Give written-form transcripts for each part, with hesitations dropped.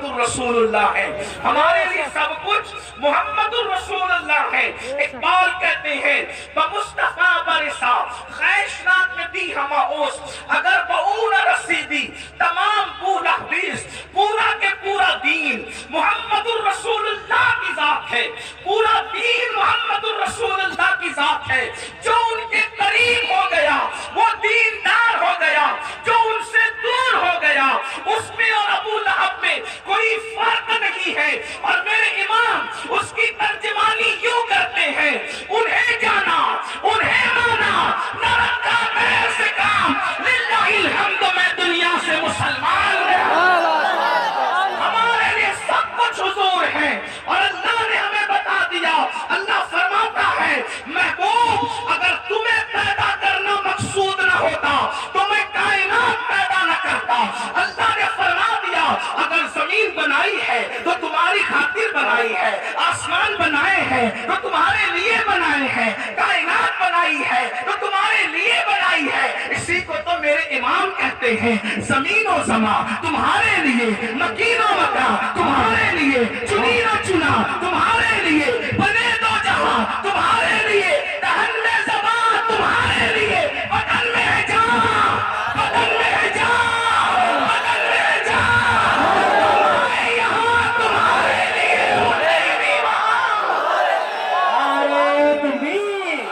الرسول اللہ ہے، ہمارے لیے سب کچھ محمد الرسول اللہ ہے۔ اقبال کہتے ہیں بمصطفیٰ برسا خیشناک دی ہماؤس، اگر بہو نہ رسیدی تمام پورا بیس، پورا کے پورا دین محمد الرسول اللہ کی ذات ہے، پورا دین محمد الرسول اللہ کی ذات ہے۔ جو ان کے قریب ہو گیا وہ دیندار ہو گیا، جو ان سے دور ہو گیا اس میں اور ابو لہب میں کوئی فرق نہیں ہے۔ اور میرے امام اس کی ترجمانی یوں کرتے ہیں، انہیں جانا انہیں مانا نہ رکھا غیر سے کام، للہ الحمد میں دنیا سے مسلمان رہا۔ ہمارے لیے سب کچھ حضور ہے اور اللہ نے ہمیں بتا دیا۔ اللہ فرماتا ہے محبوب اگر تمہیں پیدا کرنا مقصود نہ ہوتا تو میں کائنات پیدا نہ کرتا۔ اللہ نے فرما دیا اگر زمین بنائی ہے تو تمہاری خاطر بنائی ہے، آسمان بنائے ہیں تو تمہارے لیے بنائے ہیں، کائنات بنائی ہے تو تمہارے لیے بنائی ہے۔ اسی کو تو میرے امام کہتے ہیں زمین و زمان تمہارے لیے، مکین و مکان تمہارے لیے، چنی و چنا تمہارے لیے، بنے دو جہاں تمہارے لیے، دہن میں زبان تمہارے لیے، بدن میں ہے جان، بدن میں ہے جان، بدن میں ہے جان، تمہارے یہاں تمہارے لیے، انہیں بھی وہاں۔ نعرہ تکبیر،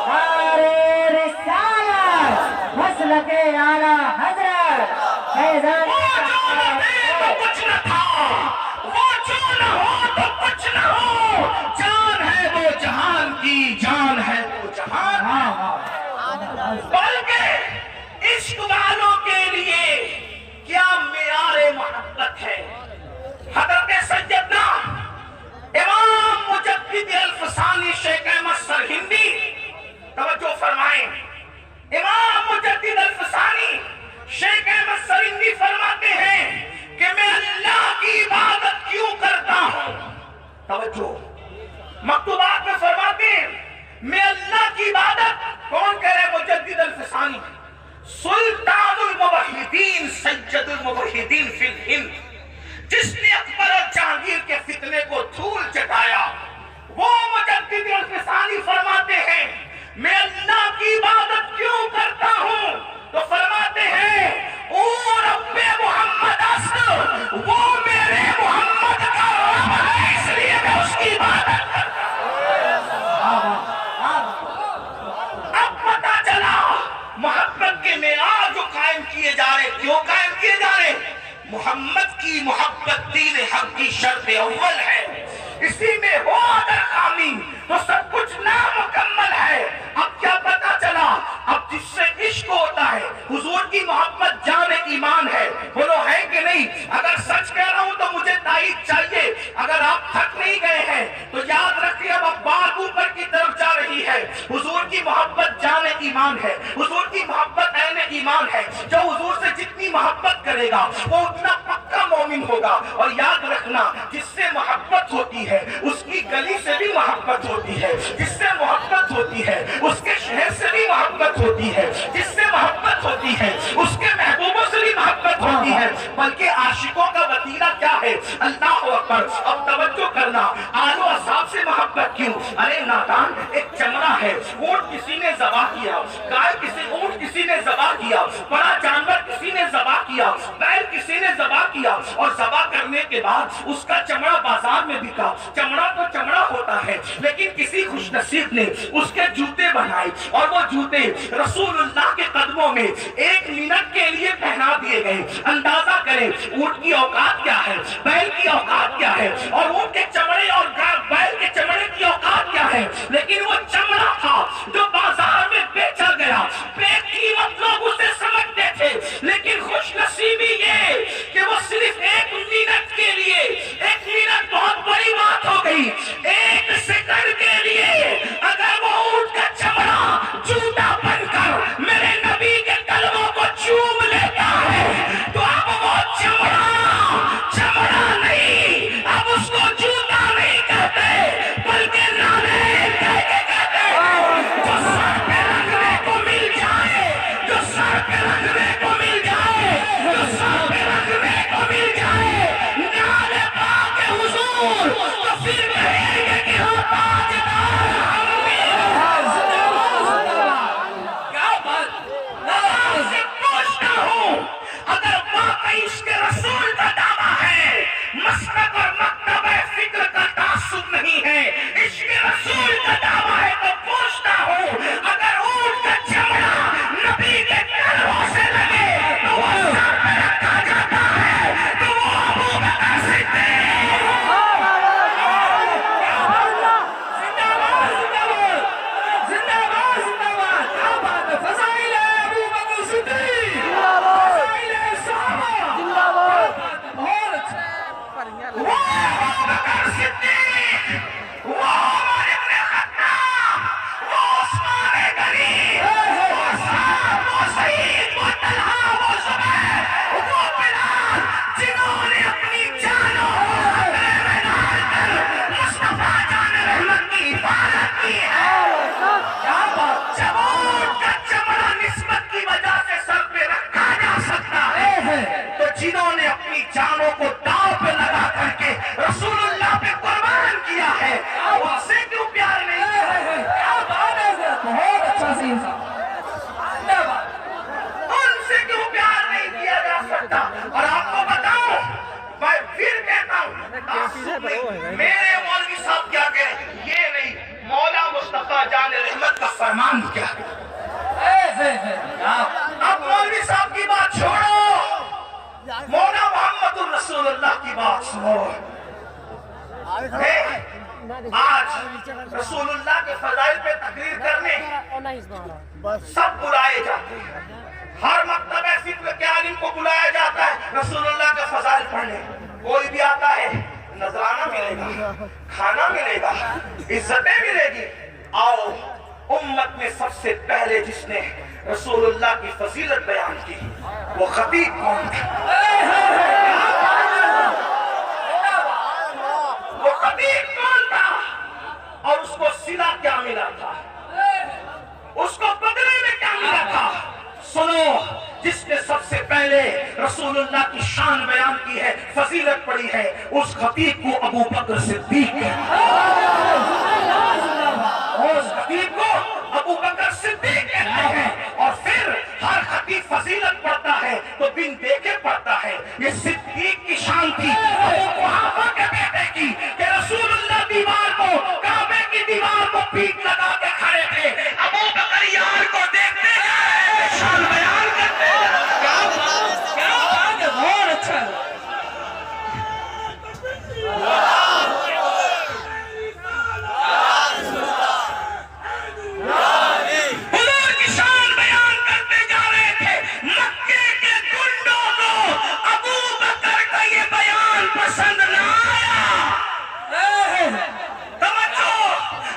نعرہ رسالت، مسلک اعلیٰ حضرت فیضان وہ جو نہ دے تو کچھ نہ تھا، وہ جو نہ ہو تو کچھ نہ ہو، جان ہے وہ جہان کی، جان ہے وہ جہان، بلکہ عشق والوں کے لیے کیا معیار محبت ہے۔ حضرت سیدنا امام مجدد الفسانی شیخ احمد سرہندی توجہ فرمائیں، امام مجدد الفسانی شیخ احمد سرہندی فرماتے ہیں کہ میں اللہ کی عبادت کیوں کرتا ہوں۔ توجہ مکتوبات میں فرماتے ہیں میں اللہ کی عبادت، کون کہہ رہے مجدد الفسانی؟ سلطان الموحدین سید الموحدین فی الہند، جس نے اکبر اور جہانگیر کے فتنے کو دھول چٹایا، وہ مجدد الفسانی فرماتے ہیں میں اللہ کی عبادت کیوں کرتا ہوں، تو فرماتے ہیں او رب محمد است، وہ میرے محمد کا رب ہے، اس لیے میں اس کی عبادت کرتا ہوں۔ اب پتا چلا محبت کے معیار جو قائم کیے جا رہے، کیوں قائم کیے جا رہے؟ محمد کی محبت دین حق کی شرط اول ہے، اسی میں ہو اگر خامی تو سب کچھ نامکمل ہے۔ اب کیا پتا چلا؟ اب جس سے عشق ہوتا ہے، حضور کی محبت جان ایمان ہے، بولو ہے کہ نہیں؟ اگر سچ کہہ رہا ہوں تو مجھے تائید چاہیے، اگر آپ تھک نہیں گئے ہیں تو یاد رکھیے اب بات اوپر کی طرف جا رہی ہے۔ حضور کی محبت جان ایمان ہے، حضور کی محبت عین ایمان ہے، جو حضور سے جتنی محبت کرے گا وہ اتنا پکا مومن ہوگا۔ اور یاد رکھنا جس سے محبت ہوتی ہے اس کی گلی سے بھی محبت ہوتی ہے، جس سے محبت ہوتی ہے اس کے شہر سے بھی محبت ہوتی ہے، جس سے محبت ہوتی ہے اس کے محبوبوں سے بھی محبت ہوتی ہے۔ بلکہ عاشقوں کا وتیرہ کیا ہے؟ اللہ اکبر۔ اب توجہ کرنا، آل و اصحاب سے محبت کیوں؟ ارے نادان، ایک چمڑا ہے، اونٹ کسی نے ذبح کیا، اونٹ کسی نے ذبح کیا، بڑا جانور کسی نے ذبح کیا، بیل کسی نے ذبح کیا، اور ذبح کرنے کے بعد اس کا چمڑا بازار میں بکا۔ چمڑا تو چمڑا ہوتا ہے، لیکن کسی خوش نصیب نے اس کے جوتے بنائے، اور وہ جوتے رسول اللہ کے قدموں میں 1 منٹ کے لیے پہنا دیے گئے۔ اندازہ کریں اونٹ کی اوقات کیا ہے، بیل کی اوقات کیا ہے، اور اونٹ کے چمڑے اور بیل کے چمڑے کی اوقات کیا ہے، لیکن وہ چمڑا تھا جو بازار میں بیچا گیا، بے قیمت لوگ اسے سمجھتے تھے، لیکن خوش نصیبی یہ کہ وہ صرف 1 منٹ کے لیے، 1 منٹ بہت بڑی بات ہو گئی، 1 سیکنڈ کے لیے اگر وہ اونٹ کا چمڑا جوتا بن کر میرے نبی کے قدموں کو چوم لیتا ہے تو اب وہ چمڑا نہیں، اب اس کو جوتا نہیں کہتے بلکہ نالے کہتے، جو جانوں کو داؤ پہ لگا کر کے رسول اللہ پہ قربان کیا ہے، ان سے کیوں پیار نہیں کیا؟ کیا بات ہے سر، بہت اچھا سین تھا، ان سے کیوں پیار نہیں کیا جا سکتا؟ اور آپ کو بتاؤں، میں پھر کہتا ہوں، تعصب نہیں، میرے مولوی صاحب کیا کہیں یہ نہیں، مولا مصطفیٰ جان رحمت کا فرمان کیا ہے؟ اب مولوی صاحب کی بات چھوڑو، مولا محمد الرسول اللہ کی بات سنو۔ آج رسول اللہ کے فضائل پہ تقریر کرنے سب بلائے جاتے ہیں، ہر مکتبہ فکر کے عالم کو بلایا جاتا ہے رسول اللہ کے فضائل پڑھنے، کوئی بھی آتا ہے نذرانہ ملے گا، کھانا ملے گا، عزتیں ملے گی۔ آؤ، امت میں سب سے پہلے جس نے رسول اللہ کی فضیلت بیان کی وہ خطیب کون تھا؟ وہ خطیب کون تھا؟ اور اس کو صلہ کیا ملا تھا؟ اس کو بدلے میں کیا ملا تھا؟ سنو، جس نے سب سے پہلے رسول اللہ کی شان بیان کی ہے، فضیلت پڑھی ہے، اس خطیب کو ابو بکر صدیق کہتے ہیں، اس خطیب کو ابو بکر صدیق کہتے ہیں۔ اور پھر ہر خطیب فضیلت پڑھتا ہے تو بن دیکھے پڑھتا ہے، یہ صدیق کی شان تھی ابو قحافہ کے بیٹے کی کہ رسول اللہ دیوار کو، کعبے کی دیوار کو پیٹ لگا کے کھڑے تھے، ابو بکر یار کو دیکھتے گئے، شان بیان کرتے گئے۔ کیا بات ہے، بہت اچھا ہے۔ حضور کی شان بیان کرتے جا رہے تھے، مکے کے گنڈوں کو ابو بکر کا یہ بیان پسند نہ آیا۔ توجہ،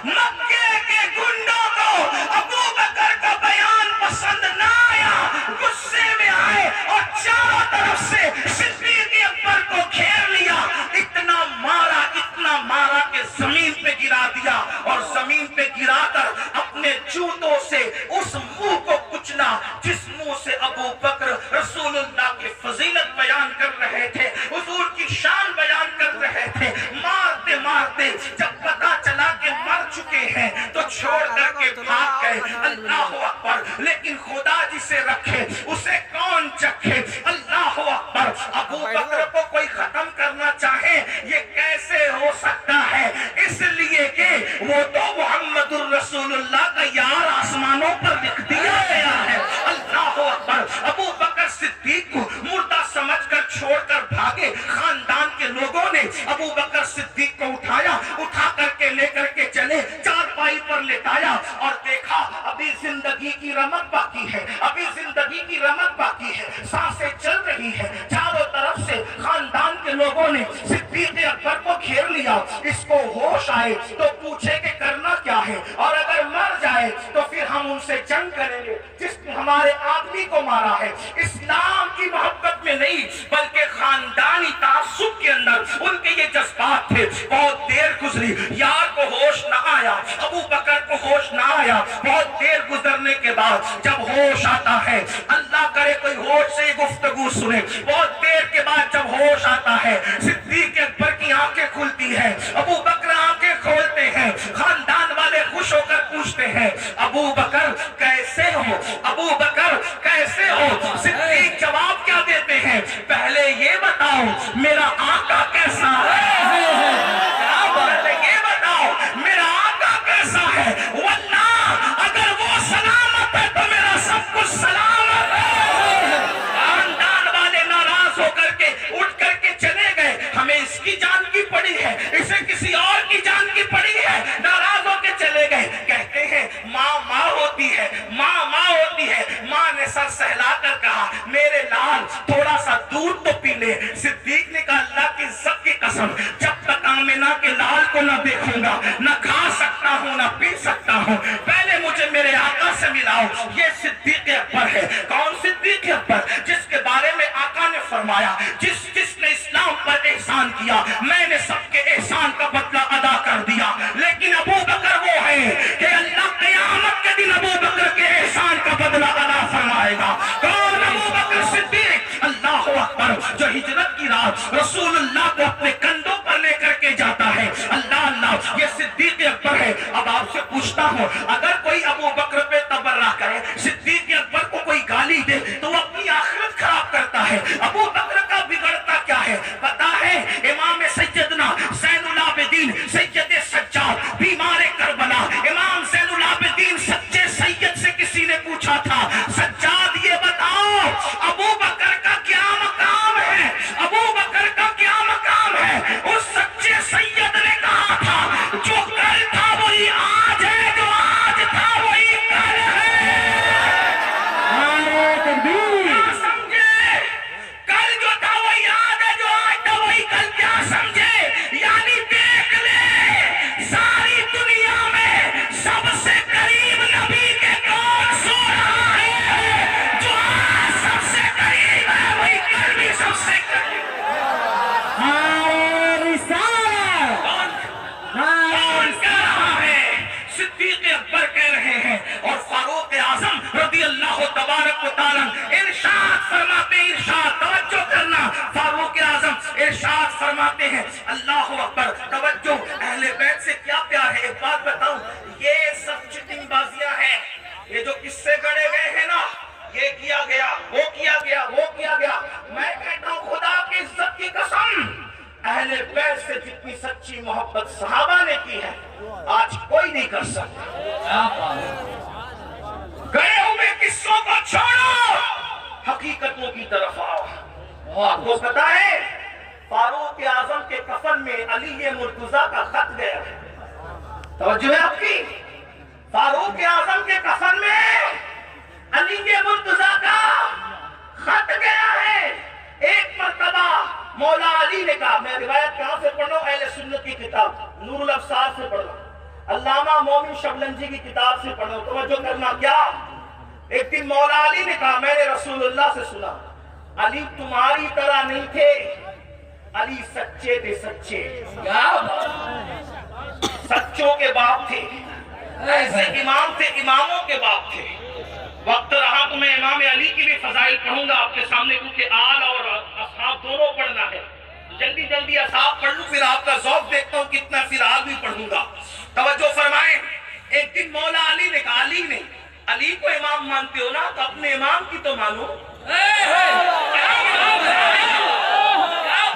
مکے کے گنڈوں کو ابو بکر کا بیان پسند نہ آیا، غصے میں آئے اور چاروں طرف سے صدیق اکبر کو گھیر لیا، اتنا مارا کہ زمین پہ گرا دیا، اور زمین پہ گرا کر اپنے جوتوں سے اس منہ کو کچلا جس منہ سے ابو بکر رسول اللہ کی فضیلت بیان کر رہے تھے، حضور کی شان بیان کر رہے تھے۔ مارتے مارتے جب پتا چلا کہ مر چکے ہیں تو چھوڑ کر کے بھاگ گئے۔ اللہ اکبر، لیکن خدا جسے رکھے اسے کون چکھے؟ اللہ اکبر، ابو بکر کو کوئی ختم کرنا چاہے یہ کیسے ہو سکتا ہے؟ اس لیے کہ وہ تو محمد الرسول اللہ کا یار آسمانوں پر لکھ دیا گیا ہے۔ اللہ اکبر، ابو بکر صدیق کو مردہ سمجھ کر چھوڑ کر بھاگے۔ خاندان کے لوگوں نے ابو بکر صدیق کو اٹھایا، اٹھا کر کے لے کر کے چلے، چارپائی پر لٹایا اور دیکھا ابھی زندگی کی رمق باقی ہے، ابھی زندگی کی رمق باقی ہے، سانسیں چل رہی ہے۔ چاروں طرف سے خاندان کے لوگوں نے صدیق اکبر کو گھیر لیا۔ اس کو ہوش آئے تو پوچھے کہ کرنا کیا ہے، اور اگر مر جائے تو پھر ہم ان سے جنگ کریں گے جس نے ہمارے آدمی کو مارا ہے۔ اسلام کی محبت میں نہیں بلکہ خاندانی تعصب کے اندر ان کے یہ جذبات تھے۔ بہت دیر گزری، یار کو ہوش نہ آیا، ابو بکر کو ہوش نہ آیا۔ بہت دیر گزرنے کے بعد جب ہوش آتا ہے، اللہ کرے کوئی ہوش سے گفتگو سنے، بہت دیر کے بعد جب ہوش آتا ہے، صدیق اکبر کی آنکھیں کھلتی ہیں، ابو بکر آنکھیں کھولتے ہیں۔ خاندان والے خوش ہو کر پوچھتے ہیں، ابو بکر کیسے ہو؟ ابو بکر کیسے ہو؟ صدیق جواب کیا دیتے ہیں؟ پہلے یہ بتاؤ میرا آقا کیسا ہے؟ پہلے یہ بتاؤ میرا آقا کیسا ہے؟ واللہ اگر وہ سلامت ہے تو میرا سب کچھ سلامت ہے۔ خاندان والے ناراض ہو کر کے اٹھ کر کے چلے گئے، ہمیں اس کی جان کی پڑی ہے، اسے کسی اور کی جان کی پڑی ہے، ناراض ہو کے چلے گئے۔ کہتے ہیں ماں ہوتی ہے، ماں ہوتی ہے۔ ماں نے سر سہلا کر کہا میرے لال تھوڑا سا دودھ تو پی لے۔ صدیق نے کہا اللہ کی عزت کی قسم، جب تک آمنہ کے لال کو نہ دیکھوں گا نہ کھا سکتا ہوں نہ پی سکتا ہوں، پہلے مجھے میرے آقا سے ملاؤ۔ یہ صدیق اکبر ہے۔ کون صدیق اکبر؟ جس کے بارے میں آقا نے فرمایا جس نے اسلام پر احسان کیا میں نے سب کے احسان کا بدلہ ادا کر دیا۔ لیکن ابو بکر وہ ہے کہ اللہ قیامت کے دن ابو بکر کے احسان کا بدلہ ادا فرمائے گا۔ کون ابو بکر صدیق؟ اللہ اکبر، جو ہجرت کی رات رسول اللہ کو اپنے کندھوں پر لے کر کے جاتا ہے. اللہ اللہ، یہ صدیق اکبر ہے. اب آپ سے پوچھتا ہوں، اگر کوئی ابو بکر پہ تبرہ کرے، صدیق اکبر کو کوئی گالی دے تو وہ اپنی آخرت خراب کرتا ہے. ابو بکر کا بگڑتا کیا ہے پتا ہے؟ امام سیدنا زین العابدین سید سجاد بیمار کربلا، امام زین العابدین سچے سید سے کسی نے پوچھا تھا، سجاد یہ بتاؤ ابو بکر کا کیا مقام ہے، ابو بکر کا کیا مقام ہے؟ اس سچے سید نے کہا تھا جو کل تھا وہی آج ہے، جو آج تھا وہی کل ہے. کیا سمجھے؟ کل جو تھا وہی آج ہے، جو آج تھا وہی کل. کیا سمجھے؟ یعنی دیکھ لے ساری دنیا میں سب سے قریب نبی کے کون سو رہا ہے؟ جو آج سب سے قریب ہے وہی کل بھی سب سے قریب. کون کہہ رہا ہے؟ صدیق اکبر کہہ رہے ہیں. اور فاروق اعظم رضی اللہ تبارک و تعالیٰ ارشاد فرماتے ہیں، ارشاد توجہ کرنا، فاروق اعظم ارشاد فرماتے ہیں، اللہ اکبر توجہ، اہل بیت سے کیا پیار ہے. ایک بات بتاؤں، یہ سب چٹنگ بازیاں ہیں، یہ جو قصے گڑے گئے ہیں نا، یہ کیا گیا، وہ کیا گیا، وہ کیا گیا. میں کہتا ہوں خدا کی عزت کی قسم، اہل بیت سے جتنی سچی محبت صحابہ نے کی ہے آج کوئی نہیں کر سکتا. گئے ہوئے قصوں کو چھوڑو، حقیقتوں کی طرف آؤ. آپ کو پتا ہے فاروق اعظم کے کفن میں علی مرتضیٰ کا خط گیا ہے. توجہ ہے آپ کی؟ فاروق اعظم کے کفن میں علی مرتضیٰ کا خط گیا ہے. ایک مرتبہ مولا علی نے کہا، میں روایت کہاں سے پڑھ رہا ہوں؟ اہل سنت کی کتاب نور الابصار سے پڑھ رہا ہوں، علامہ مومن شبلنجی کی کتاب سے پڑھ رہا ہوں. توجہ کرنا. کیا ایک دن مولا علی نے کہا، میں نے رسول اللہ سے سنا علی تمہاری طرح نہیں تھے، علی سچے تھے، سچے. سچوں کے باپ تھے، ایسے امام تھے، اماموں کے باپ تھے. وقت رہا تو میں امام علی کی بھی فضائل پڑھوں گا آپ کے سامنے، کیونکہ آل اور اصحاب دونوں پڑھنا ہے. جلدی جلدی اصحاب پڑھ لوں، پھر آپ کا ذوق دیکھتا ہوں کتنا، پھر آل بھی پڑھوں گا. توجہ فرمائیں. ایک دن مولا علی نے کہا، علی نے، علی کو امام مانتے ہو نا تو اپنے امام کی تو مانو.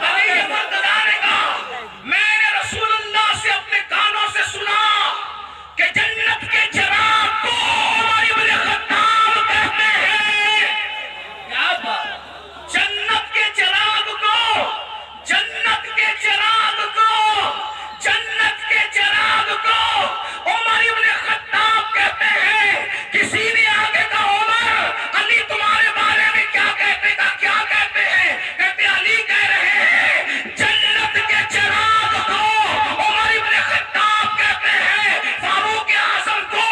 علی مرتضیٰ نے کہا، میں نے رسول اللہ سے اپنے کانوں سے سنا کہ جنت کے چراغ کو عمر ابن خطاب کہتے ہیں. کیا بات! جنت کے چراغ کو، جنت کے چراغ کو، جنت کے چراغ کو عمر ابن خطاب کہتے ہیں. کسی نے آگے کہا، عمر علی تمہارے بارے میں کیا کہتے گا؟ کیا کہتے ہیں؟ کہتے علی کہہ رہے ہیں جنت کے چراغ کو عمر ابن خطاب کہتے ہیں. فاروق اعظم کو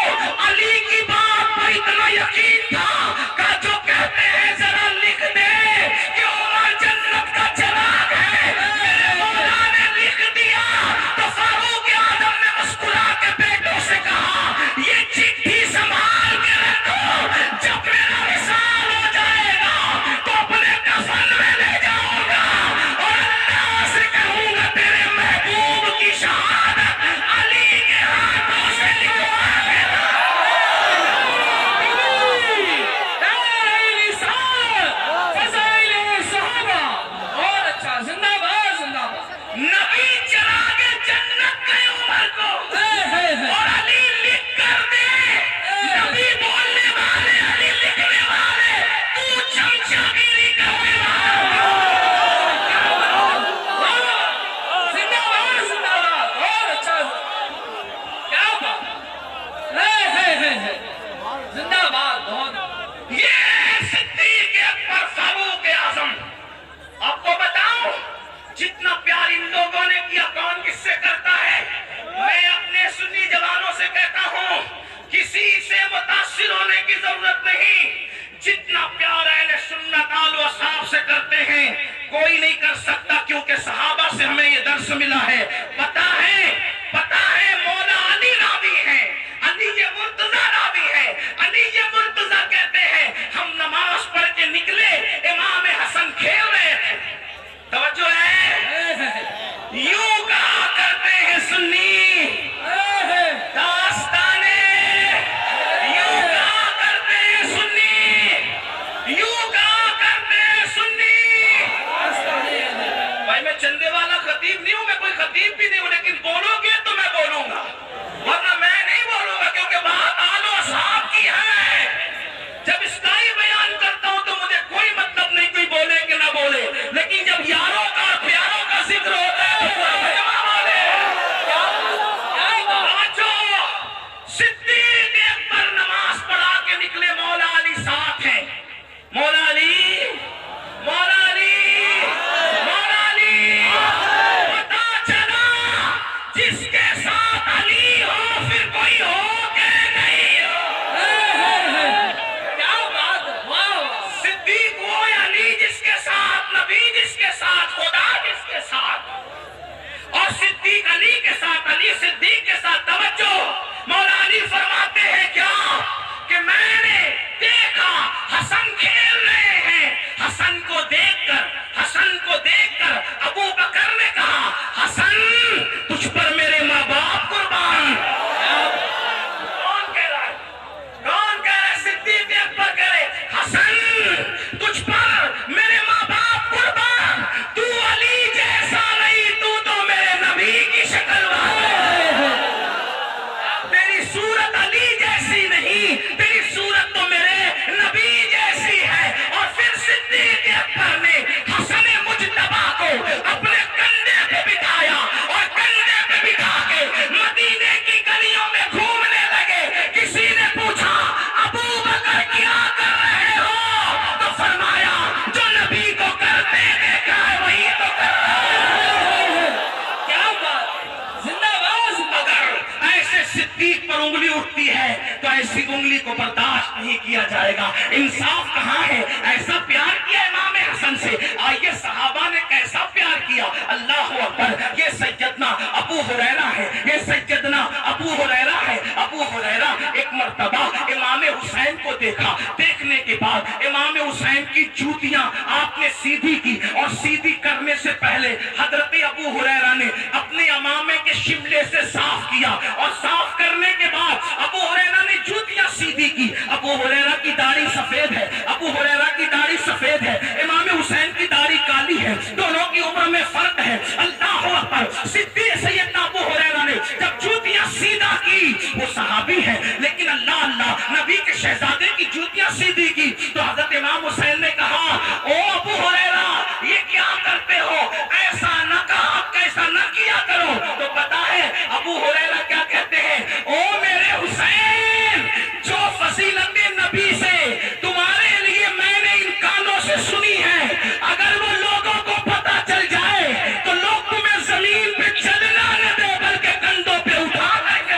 علی کی بات پر اتنا یقین تھا کہ جو کہتے ہیں ذرا لکھ دے کہ عمر جنت کا چراغ ہے. میرے مولا نے لکھ دیا تو فاروق اعظم نے مسکرا کے بیٹوں سے کہا، یہ چٹھی سنبھال کے رکھو، جب میرا وصال ہو جائے گا تو اپنے کفن میں لے جاؤں گا اور اللہ سے کہوں گا تیرے محبوب کی شہادت علی کے ہاتھوں سے لکھوا کے بہت اچھا. زندہ باد، زندہ باد. نبی چراغ جنت کے عمر کو اور علی لکھ کر دے. نبی بولنے والے، علی لکھنے والے، تو چمچاگیری کرنے والا. زندہ باد، زندہ باد. بہت اچھا. کیا بات! زندہ باد. بہت. یہ صدیق اکبر فاروق اعظم. آپ کو بتاؤں جتنا پیار ان لوگوں نے کیا کون کس سے کرتا ہے؟ میں اپنے سنی جوانوں سے کہتا ہوں کسی سے متاثر ہونے کی ضرورت نہیں. جتنا پیار اہل سنت آل و اصحاب سے کرتے ہیں کوئی نہیں کر سکتا، کیونکہ صحابہ سے ہمیں یہ درس ملا ہے. پتا ہے مولا علی راوی ہے، علی یہ مرتضیٰ راوی ہے. علی یہ مرتضیٰ کہتے ہیں ہم نماز پڑھ کے نکلے، امام حسن کھیل رہے تھے. یوں کہا کرتے ہیں سنی داستانے، یوں کہا کرتے ہیں سنی، یوں کہا کرتے ہیں سنی۔ بھائی میں چندے والا خطیب نہیں ہوں، میں کوئی خطیب بھی نہیں ہوں، لیکن بولو گے تو میں بولوں گا، ورنہ میں نہیں بولوں گا، کیونکہ بات آل و اصحاب کی ہے۔ جب اس کا ہی بیان کرتا ہوں تو مجھے کوئی مطلب نہیں کوئی بولے کہ نہ بولے، لیکن جب یاروں کا پیاروں کا ذکر ہوتا ہے تو پورا مجمع بولے۔ آجو صدیق اکبر نماز پڑھا کے نکلے، مولا علی ساتھ ہیں، مولا علی، مولا علی، مولا علی۔ پتا چلا جس کے ساتھ علی ہو پھر کوئی ہو کہ نہیں ہو۔ صدیق وہ علی جس کے ساتھ نبی، جس کے ساتھ خدا، جس کے ساتھ، اور صدیق علی کے ساتھ، علی صدیق کے ساتھ۔ توجہ، مولا علی فرماتے ہیں کیا کہ میں نے دیکھا حسن کھیل رہے ہیں، حسن کو دیکھ کر، حسن کو دیکھ کر ابو بکر نے کہا حسن تجھ پر میرے ماں باپ قربان۔ کون کہہ رہا ہے؟ کون کہہ رہا ہے؟ صدیق اکبر کہہ رہے حسن تجھ پر میرے ماں باپ قربان، تو علی جیسا نہیں، تو میرے نبی کی شکل والا ہے، تیری صورت علی جیسی نہیں، تیری صورت تو میرے نبی جیسی ہے۔ اور پھر صدیق اکبر نے حسن مجتبی کو اپنے کندھے پہ بٹھایا اور کندھے پہ بٹھا کے مدینے کی گلیوں میں گھومنے لگے۔ کسی نے پوچھا ابو بکر کیا کر رہے ہو؟ تو فرمایا جو نبی کو کرتے دیکھا ہے وہی تو کر رہا ہے۔ کیا بات، زندہ باز۔ اگر ایسے صدیق پر انگلی اٹھتی ہے تو ایسی انگلی کو برداشت نہیں کیا جائے گا۔ انصاف کہاں ہے؟ ایسا پیار کیا امام حسن سے، آئیے صحابہ نے کیسا پیار کیا۔ اللہ اکبر، یہ سیدنا ابو ہریرہ ہے، یہ سیدنا ابو ہریرہ ہے۔ ابو ہریرہ ایک مرتبہ امام حسین کو دیکھا، دیکھنے کے بعد امام حسین کی جوتیاں آپ نے سیدھی کی، اور سیدھی کرنے سے پہلے حضرت ابو ہریرہ نے اپنے امامے کے شملے سے صاف کیا، اور صاف کرنے کے بعد ابو ہریرہ نے جوتیاں سیدھی کی۔ ابو ہریرہ کی داڑھی سفید ہے، ابو ہریرہ کی داڑھی سفید ہے، امام حسین کی داڑھی کالی ہے، دونوں کی عمر میں فرق ہے۔ اللہ اکبر، صدیق سیدنا ابو ہریرہ نے جب جوتیاں سیدھا کی، وہ صحابی ہے لیکن اللہ اللہ نبی کے شہزادے کی جوتیاں سیدھی کی، تو حضرت امام حسین نے کہا او ابو ہریرہ یہ کیا کرتے ہو؟ ایسا نہ کہا، کیسا نہ کیا کرو۔ تو پتا ہے ابو ہریرہ کیا کہتے ہیں؟ او میرے حسین، جو فضیلت نبی سے تمہارے لیے میں نے ان کانوں سے سنی ہے، اگر وہ لوگوں کو پتا چل جائے تو لوگ تمہیں زمین پہ چلنا نہ دے بلکہ کندھوں پہ اٹھا لیں گے۔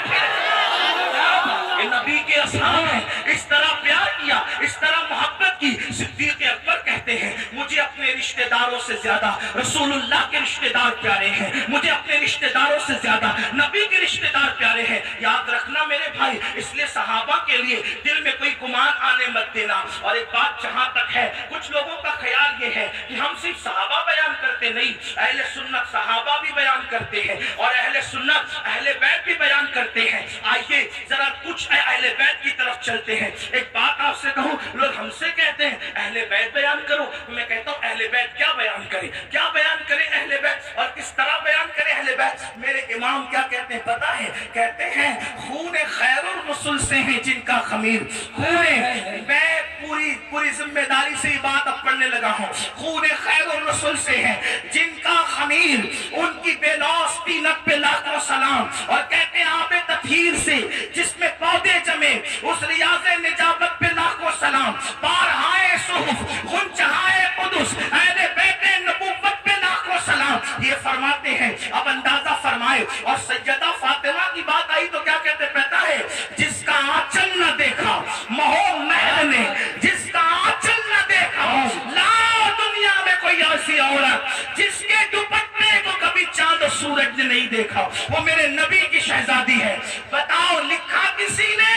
یہ نبی کے اصحاب ہیں، اس طرح پیار کیا، اس طرح محبت کی۔ صدیق اکبر کہتے ہیں مجھے اپنے رشتہ داروں سے زیادہ رسول اللہ کے رشتہ دار پیارے ہیں، مجھے اپنے رشتہ داروں سے زیادہ نبی کے رشتہ دار پیارے ہیں۔ یاد رکھنا میرے بھائی، اس لیے صحابہ کے لیے دل میں کوئی گمان آنے مت دینا۔ اور ایک بات جہاں تک ہے، کچھ لوگوں کا خیال یہ ہے کہ ہم صرف صحابہ بیان کرتے نہیں، اہل سنت صحابہ بھی بیان کرتے ہیں، اور اہل سنت اہل بیت بھی بیان کرتے ہیں۔ آئیے ذرا کچھ اہل بیت کی طرف چلتے ہیں۔ ایک بات آپ سے کہوں، لوگ ہم سے کہتے ہیں اہل بیت بیان کرو، میں کہتا ہوں اہل بیت کیا بیان کرے، کیا بیان کرے اہل بیت، اور کس طرح بیان کرے اہل بیت۔ میرے امام کیا کہتے ہیں پتہ ہے؟ کہتے ہیں خون خیر الرسل سے ہیں جن کا خمیر، خون، میں پوری ذمہ داری سے یہ بات اب پڑھنے لگا ہوں، خون خیر الرسل سے ہیں جن کا خمیر، ان کی بے لوث طینت پہ لاکھوں سلام۔ اور کہتے ہیں آب تطہیر سے جس میں پودے جمے، اس ریاض نجابت پہ لاکھوں سلام۔ بارہائے صحف غنچہائے قدس، اہل بیت نبوت پہ لاکھوں سلام۔ یہ فرماتے ہیں، اب اندازہ فرمائے۔ اور سیدہ فاطمہ کی بات آئی تو کیا کہتے پتا ہے؟ جس کا آنچل نہ دیکھا مہو محل نے، جس کا آنچل نہ دیکھا لا دنیا میں کوئی ایسی عورت جس کے دوپٹے کو کبھی چاند و سورج نے نہیں دیکھا، وہ میرے نبی کی شہزادی ہے۔ بتاؤ لکھا کسی نے؟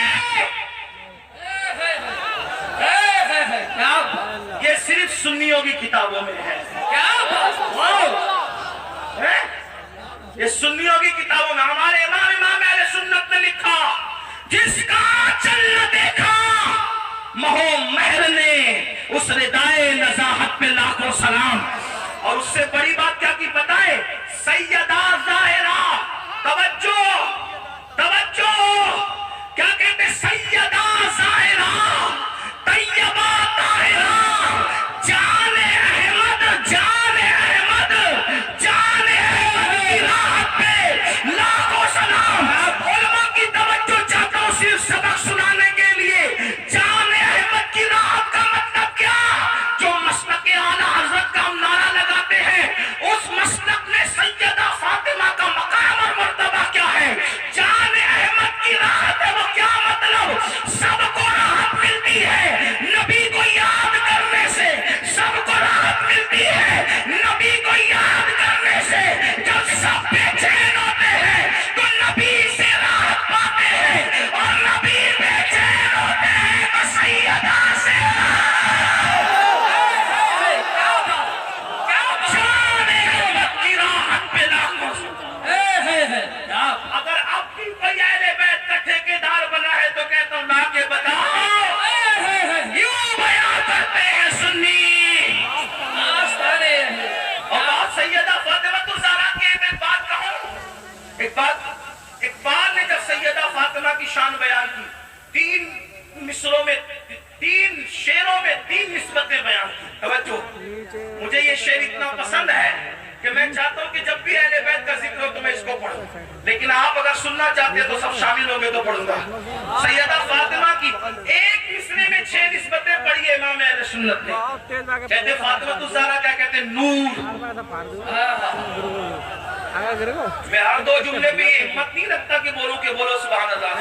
یہ صرف سنیوں کی کتابوں میں ہے۔ کیا یہ سنیوں کی کتابوں میں ہمارے امام اہل سنت نے لکھا، جس کا آنچل نہ دیکھا مہو مہر نے، اس ردائے نزاہت پہ لاکھوں سلام۔ اور اس سے بڑی بات کیا کی پتہ ہے؟ سیدہ ظاہرہ، توجہ توجہ، کیا کہتے؟ سیدہ ظاہرہ طیبہ طاہرہ، جان احمد، جان احمد، جان احمد کی راحت پہ لاکھوں سلام۔ علماء کی توجہ چاہتا ہوں صرف سبق سنانے کے لیے۔ جان احمد کی راحت کا مطلب کیا؟ جو مسلک اعلیٰ حضرت کا ہم نعرہ لگاتے ہیں، اس مسلک میں سیدہ فاطمہ کا مقام اور مرتبہ کیا ہے؟ جان احمد کی راحت ہے، وہ کیا مطلب؟ سب کو راحت ملتی ہے نبی کو یاد کرنے سے، سب کو راحت ملتی ہے نبی کو یاد کرنے سے۔ جب سب بے چین ہوتے ہیں تو نبی سے راحت پاتے ہیں، اور نبی بے چین ہوتے ہیں تو سیدہ سے جان احمد کی راحت پہ لاکھوں اگر اب بھی کوئی اہل بیت کا ٹھیکیدار بنا ہے تو کہتا ہوں لا کے بتاؤ، یوں بیان کرتے ہیں سنی۔ اور بات سیدہ فاطمہ الزہرا کی ایک بات کہوں، اقبال نے جب سیدہ فاطمہ کی شان بیان کی، 3 مصروں میں 3 شعروں میں 3 نسبتیں بیان کی۔ توجہ، مجھے یہ شعر اتنا پسند ہے کہ میں چاہتا ہوں کہ جب بھی اہل بیت کا ذکر ہو تو میں اس کو پڑھوں، لیکن آپ اگر سننا چاہتے ہیں تو سب شامل ہوں گے تو پڑھوں گا۔ سیدہ فاطمہ کی ایک مصرے میں 6 نسبتیں پڑھی ہے امام اہل سنت نے۔ کہتے فاطمہ الزہرا، کیا کہتے؟ نور۔ میں ہر 2 جملے بھی ہمت نہیں رکھتا کہ بولو سبحان اللہ،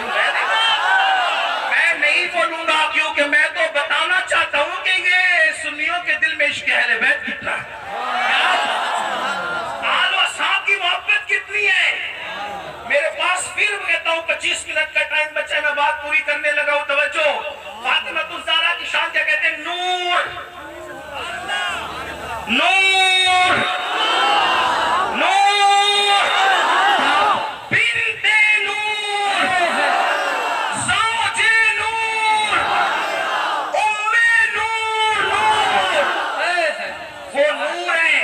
میں نہیں بولوں گا، کیونکہ میں تو بتانا چاہتا ہوں کہ یہ سنیوں کے دل میں عشق اہل بیت کتنا ہے، آل و اصحاب کی محبت کتنی ہے۔ میرے پاس پھر کہتا ہوں 25 منٹ کا ٹائم بچا ہے، میں بات پوری کرنے لگا ہوں۔ توجہ، فاطمہ الزہرا کی شان کیا کہتے ہیں؟ نور، نور، نور، بنت نور، زوج نور، ام نور، نور، وہ نور ہے،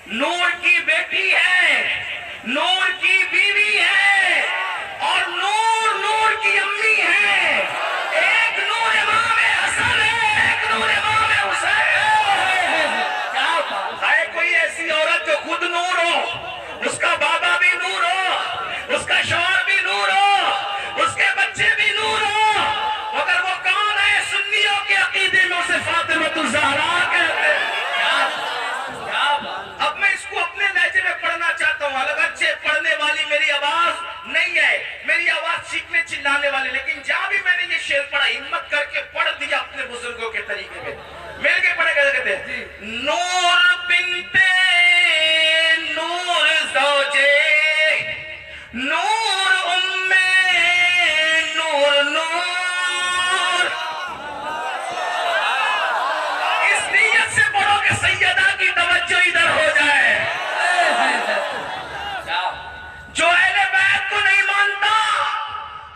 نور کی بیٹی ہے، نور کی بیوی ہے، اور نور نور کی امی ہے۔ ایک نور امام حسن ہے، ایک نور امام حسین ہے۔ کوئی ایسی عورت جو خود نور ہو، اس کا بابا بھی نور ہو، اس کا شوہر بھی نور ہو، اس کے بچے بھی نور ہو، مگر وہ کون ہے؟ سنیوں کے عقیدے میں اسے فاطمہ الزہرا کہتے ہیں۔ اب میں اس کو اپنے لہجے میں پڑھنا چاہتا ہوں، اگرچہ پڑھنے والی میری آواز نہیں ہے، میری آواز چیخنے چلانے والی، لیکن جہاں بھی میں نے یہ شعر پڑھا ہمت کر کے پڑھ دیا اپنے بزرگوں کے طریقے میں۔ میرے کے پڑھے کہتے ہیں نور بنت نور زوجے، نور ام نور، نور۔ اس نیت سے پڑھو کہ سیدہ کی توجہ ادھر ہو جائے۔ جو اہل بیت کو نہیں مانتا،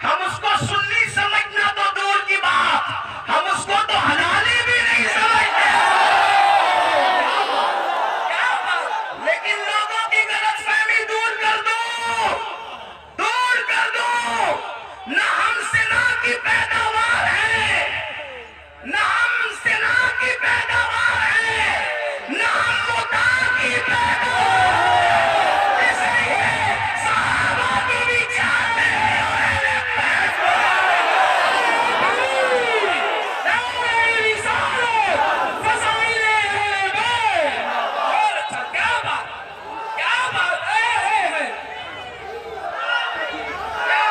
ہم اس کو سنی سمجھنا تو دور کی بات، ہم اس کو تو حلالی بھی نہیں سمجھتے۔ لیکن لوگوں کی غلط فہمی دور کر دو، دور کر دو۔ نہ ہم سنا کی پیداوار ہے، نہ ہم سنا کی پیداوار ہے، نہ ہم متا کی پیداوار ہے۔ اس لیے صحابہ کو بھی چاہتے ہیں اور اہل بیت کو۔ فضائل اہل بیت۔ اور اچھا، کیا بات، کیا بات،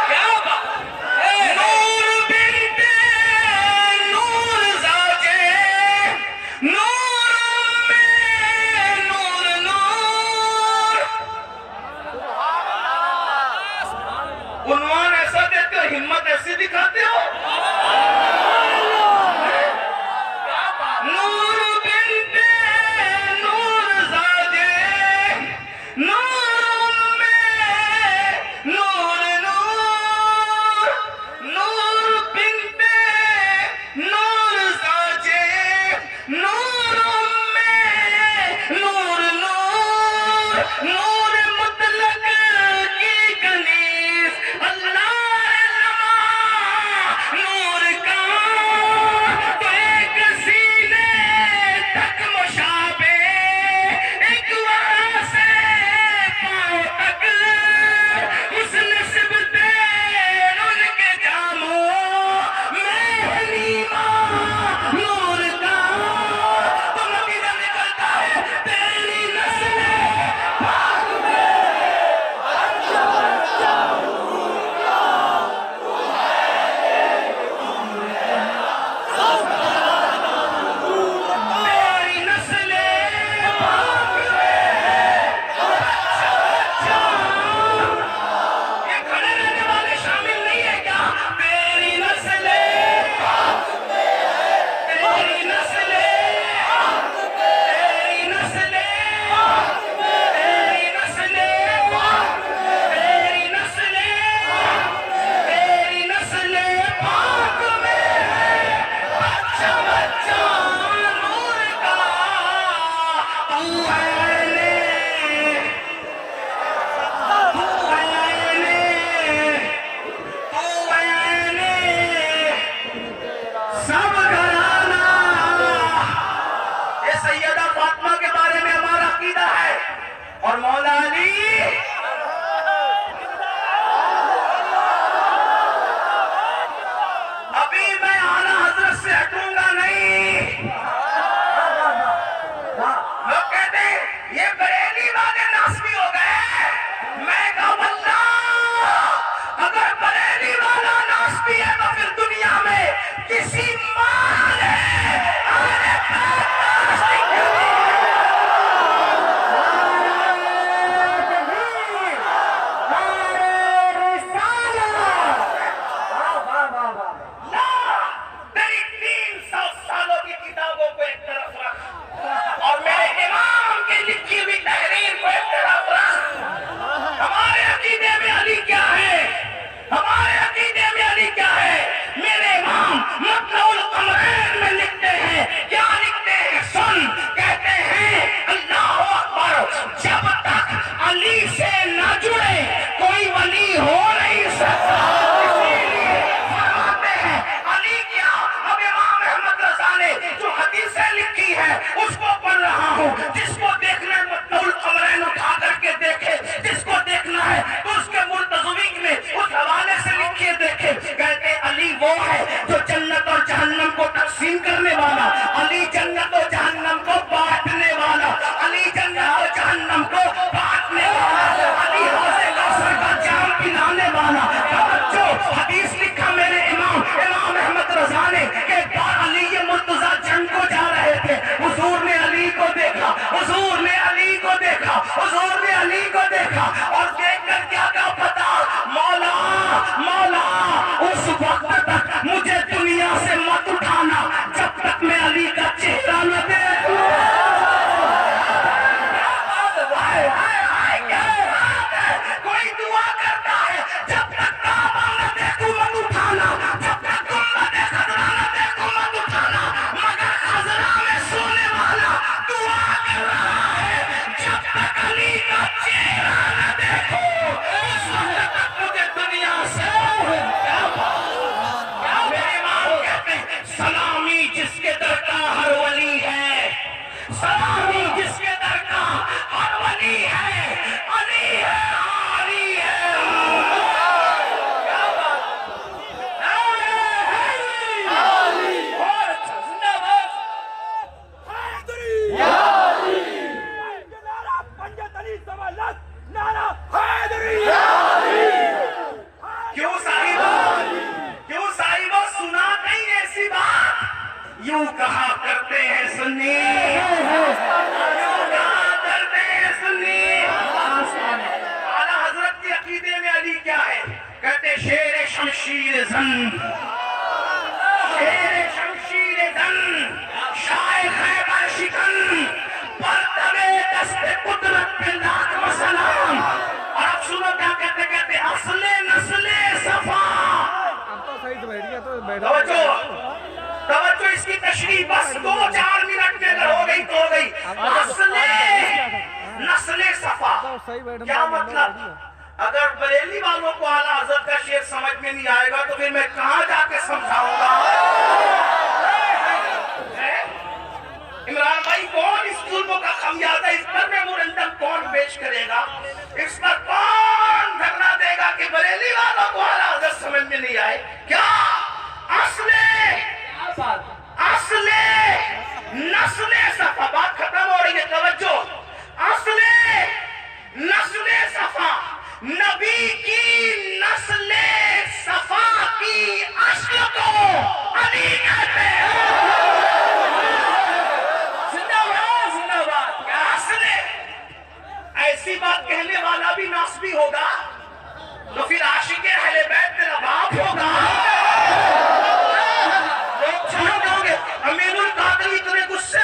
کیا بات۔ نور بنت نور زوجے، نور ام نور، نور۔ عنوان ایسا دیتے ہو، ہمت ایسی دکھاتے ہو۔ نور بنت نور زوجے، نور ام سے نہ جڑے کوئی ولی ہو نہیں سکتا. اسی لیے فرماتے ہیں علی کیا. اب امام احمد رضا نے جو حدیثیں لکھی ہے اس کو پڑھ رہا ہوں. جس کو دیکھنا ہے مطلع القمرین اٹھا کر کے دیکھے, جس کو دیکھنا ہے تو اس کے مرتضوین میں اس حوالے سے لکھیے دیکھے. کہتے علی وہ ہے جو جنت اور جہنم کو تقسیم کرنے والا, علی جنت اور جہنم کو بانٹنے والا, علی جنت اور جہنم کو بانٹنے والا, علی حوض کوثر کا جام پلانے والا. جو حدیث لکھا میرے امام احمد رضا نے کہ علی مرتضیٰ جنگ کو جا رہے تھے, حضور نے علی کو دیکھا, حضور نے علی کو دیکھا, حضور نے علی کو دیکھا اور دیکھ کر کیا کہا پتا, مولا مولا اس وقت تک مجھے دنیا سے مت اٹھانا جب تک میں علی کا چہرہ نہ دیکھوں. کوئی دعا کرتا ہے جب تک کعبہ نہ دیکھوں مت اٹھانا, جب تک گنبد خضرا نہ دیکھوں مت اٹھانا, مگر خضرا میں سونے والا دعا کر رہا ہے جب تک علی کا چہرہ نہ دیکھوں اس وقت تک مجھے دنیا سے. میرے امام کہتے ہیں سلامی جس کے در کا ہر ولی ہے, سلامی جس کے در کا ہر ولی ہے, علی ہے علی ہے. کیوں صاحبہ سنا نہیں ایسی بات, یوں کہا کرتے ہیں سنی, یوں کہا کرتے ہیں سنی. اعلیٰ حضرت کے عقیدے میں علی کیا ہے؟ کہتے شیر شمشیر زن, شیر شمشیر زن, شاہ خیبر شکن, پرتبے دست قدرت پہ لاکھ وسلام. اور اب سنو کیا کہتے کہتے اصل نسل صفا. توجہ اس کی تشریح بس 2-4 منٹ میں اگر ہو گئی تو ہو گئی. اصل نسل صفا کیا مطلب؟ اگر بریلی والوں کو اعلیٰ حضرت کا شعر سمجھ میں نہیں آئے گا تو پھر میں کہاں جا کے سمجھاؤں گا؟ عمران بھائی کون اس ظلموں کا خمیازہ اس پر میمورنڈم کون پیش کرے گا؟ اس پر کون دھرنا دے گا کہ بریلی والوں کو اعلیٰ حضرت سمجھ میں نہیں آئے؟ کیا اصل نسل صفا. بات ختم ہو رہی ہے, توجہ. اصل نسل صفا, نبی کی نسل صفا کی اصل کو علی کہتے ہیں. زندہ باد. کیا اصل ایسی بات کہنے والا بھی ناصبی ہوگا تو پھر عاشق اہل بیت تیرا باپ ہوگا. امین القادری تمہیں غصے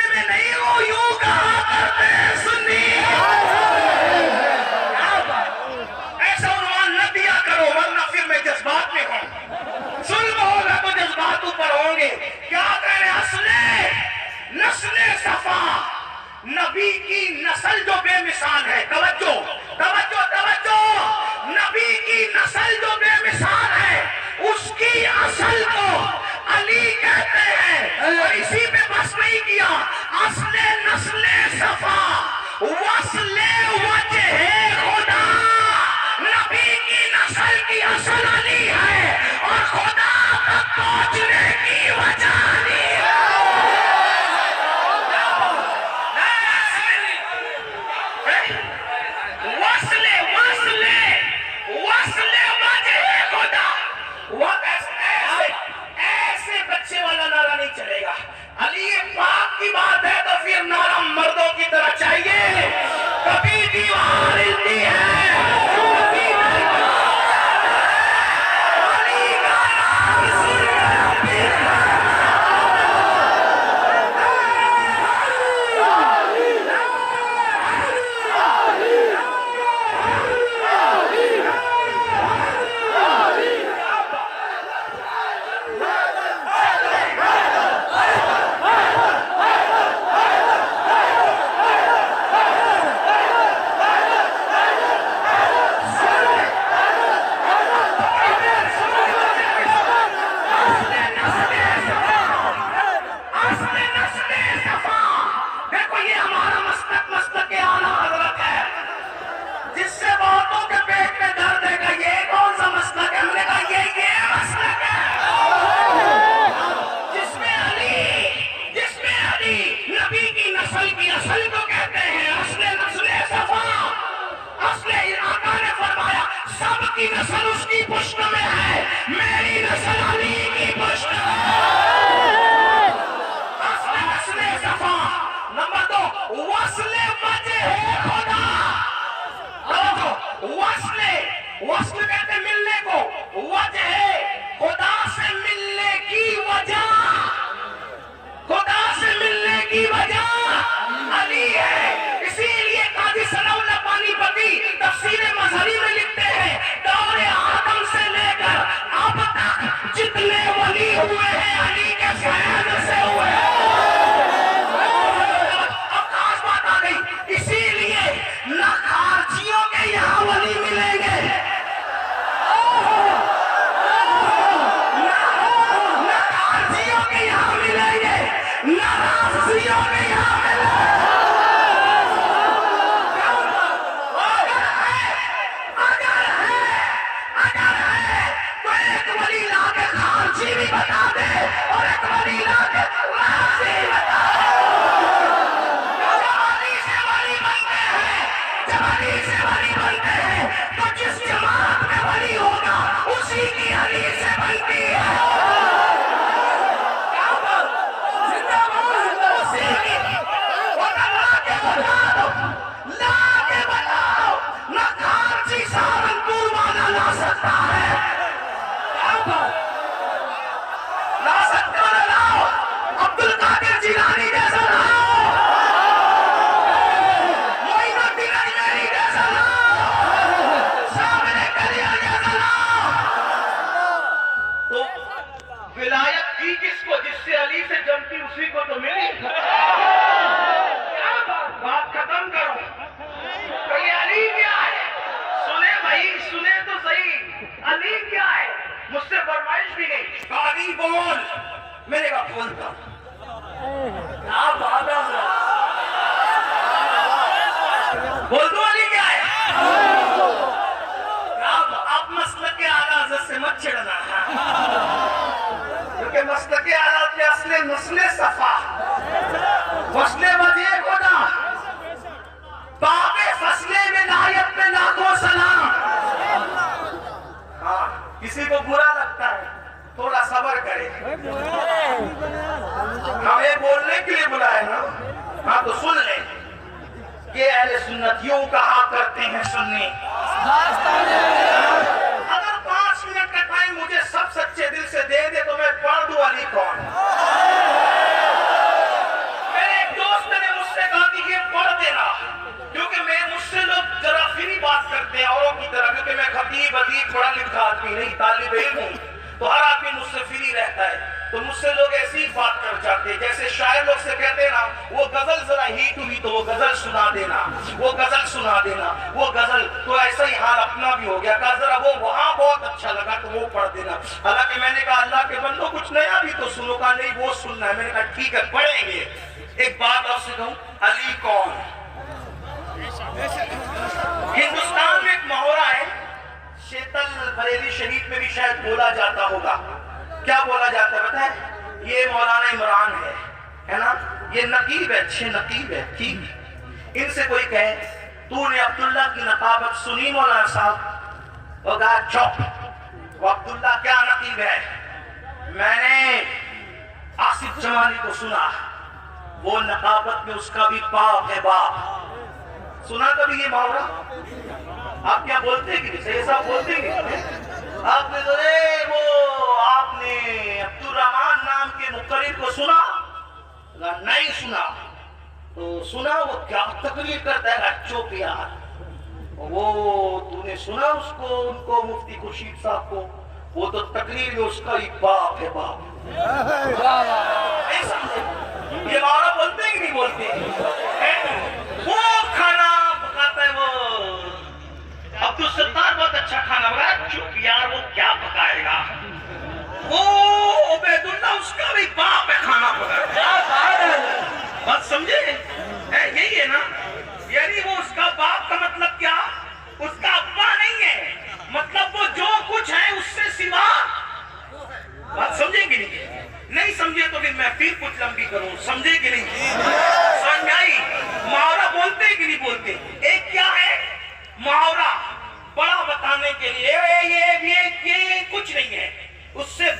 میں نہیں ہو, یوں کہا کرتے ہیں سنی. ایسا عنوان نہ دیا کرو ورنہ پھر میں جذبات میں ہوں. ظلم ہوگا تو جذبات اوپر ہوں گے. کیا کہہ رہے اصل نسل صفا, نبی کی نسل جو بے مثال ہے. توجہ توجہ توجہ, نبی کی نسل جو بے مثال ہے کی نسل اس کی پشت میں ہے، میری نسل علی کی پشت ہے۔ وصل صفا۔ نمبر 2 وصل وجہ خدا۔ وصل کہتے ملنے کو، وجہ خدا سے ملنے کی وجہ، خدا سے ملنے کی وجہ علی ہے۔ اسی لیے قاضی ثناء اللہ پانی پتی تفسیر مظہری میں لکھتے ہیں دور آدم سے لے کر اب تک جتنے ولی ہوئے ہیں علی کے فیض سے ہوئے ہیں۔ اب خاص بات آ گئی، اسی لیے نہ خارجیوں کے یہاں ولی ملیں گے، نہ خارجیوں کے یہاں ملیں گے، نہ رافضیوں کے یہاں ملیں گے۔ بھی بتا دے اور ایک ولی لا کے رافضی بتا دے۔ جب علی سے ولی بنتے ہیں، جب علی سے ولی بنتے ہیں تو جس جماعت میں ولی ہوگا اسی کی علی سے بنتی ہے۔ اسی کی لا کے بتاؤ، لا کے بتاؤ، نہ خارجی سہارنپور والا لا سکتا ہے، لا سکتے ہو نہ لاؤ، عبد القادر جیلانی جیسا لاؤ، معین الدین اجمیری جیسا لاؤ، سامر کلیہ جیسا لاؤ۔ تو ولایت کی کس کو؟ جس سے علی سے جمتی اسی کو تو ملی۔ کیا بات ختم کرو تو یہ علی کیا ہے؟ سنیں بھائی، سنیں تو صحیح، علی کیا ہے؟ مجھ سے فرمائش بھی گئی قاضی بول، میں نے کہا بولتا کیا بات ہے، بول دو علی کیا ہے؟ آپ مسلک اعلیٰ حضرت سے مت چھڑنا، کیونکہ مسلک اعلیٰ کے اصل نسل صفا، وصل وجہ خدا، باب فصل ولایت میں لاکھوں سلام۔ ہاں کسی کو برا لگتا ہے تھوڑا صبر کرے، ہمیں بولنے کے لیے بلائے نا، ہاں تو سن لیں کہ اہل سنت یوں کہا کرتے ہیں سنی۔ اگر 5 منٹ کا ٹائم مجھے سب سچے دل سے دے دے تو میں پڑھ دوں علی کون۔ میرے ایک دوست نے مجھ سے کہا کہ یہ پڑھ دینا، کیونکہ مجھ سے لوگ ذرا فری بات کرتے ہیں اوروں کی طرح، کیونکہ میں خطیب ادیب پڑھا لکھا آدمی نہیں، طالب علم ہوں، تو ہر آدمی مجھ سے فری رہتا ہے، تو مجھ سے لوگ ایسی بات کر جاتے ہیں جیسے شاعر لوگ سے کہتے ہیں نا وہ غزل ذرا ہیٹ ہوئی تو وہ غزل سنا دینا، وہ غزل سنا دینا، وہ غزل، تو ایسا ہی حال اپنا بھی ہو گیا، کہا ذرا وہ وہاں بہت اچھا لگا تو وہ پڑھ دینا۔ حالانکہ میں نے کہا اللہ کے بندوں کچھ نیا بھی تو سنو، کہا نہیں وہ سننا ہے، میں نے کہا ٹھیک ہے پڑھیں گے۔ ایک بات آپ سے کہوں، علی کون؟ ہندوستان میں ایک محاورہ ہے، شیتل بریلی شریف میں بھی شاید بولا جاتا ہوگا، کیا بولا جاتا ہے بتائیں؟ یہ مولانا عمران ہے نا، یہ نقیب ہے، اچھے نقیب ہے، ٹھیک، ان سے کوئی کہے تو نے عبداللہ کی نقابت سنی مولانا صاحب؟ وہ کہا چپ، وہ عبداللہ کیا نقیب ہے؟ میں نے آصف جمالی کو سنا، وہ نقابت میں اس کا بھی باپ ہے، باپ۔ سنا کبھی یہ محاورہ؟ آپ کیا بولتے گی؟ صحیح صاحب بولتے گی؟ آپ نے آپ نے عبد الرحمن نام کے مقرر کو سنا؟ نہیں سنا۔ تو سنا وہ کیا تقریر کرتا ہے، چپ یار، وہ تو نے سنا اس کو، ان کو مفتی خورشید صاحب کو، وہ تو تقریر میں اس کا ہی باپ ہے، باپ۔ یہ محاورہ بولتے ہی نہیں بولتے؟ وہ کھانا پکاتا ہے وہ عبدالستار، بہت اچھا کھانا پکایا، چپ یار وہ کیا پکائے گا، وہ عبید اللہ اس کا بھی باپ ہے کھانا پکایا۔ بات سمجھے؟ یہی ہے نا، یعنی وہ اس کا باپ کا مطلب کیا؟ اس کا ابا نہیں ہے، مطلب وہ جو کچھ ہے اس سے سوا۔ بات سمجھیں گے نہیں سمجھے تو پھر میں پھر کچھ لمبی کروں، سمجھے کہ نہیں؟ سمجھ آئی؟ محاورہ بولتے کہ نہیں بولتے؟ ایک کیا ہے محاورہ، بڑا بتانے کے لیے